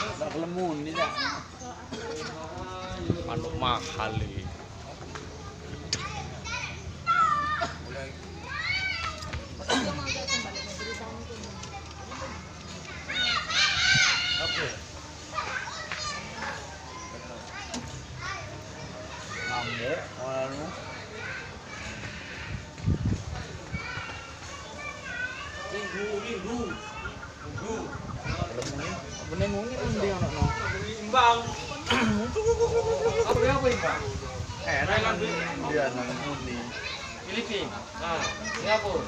Tak kelemun ni dah. Manuk mahal iki. Apa? Ngamuk anu. Minggu. Apa nih ngungit undi anak no? Imbang. Apa imbang? Enak kan dia nang undi. Filipin. Nah, Singapura.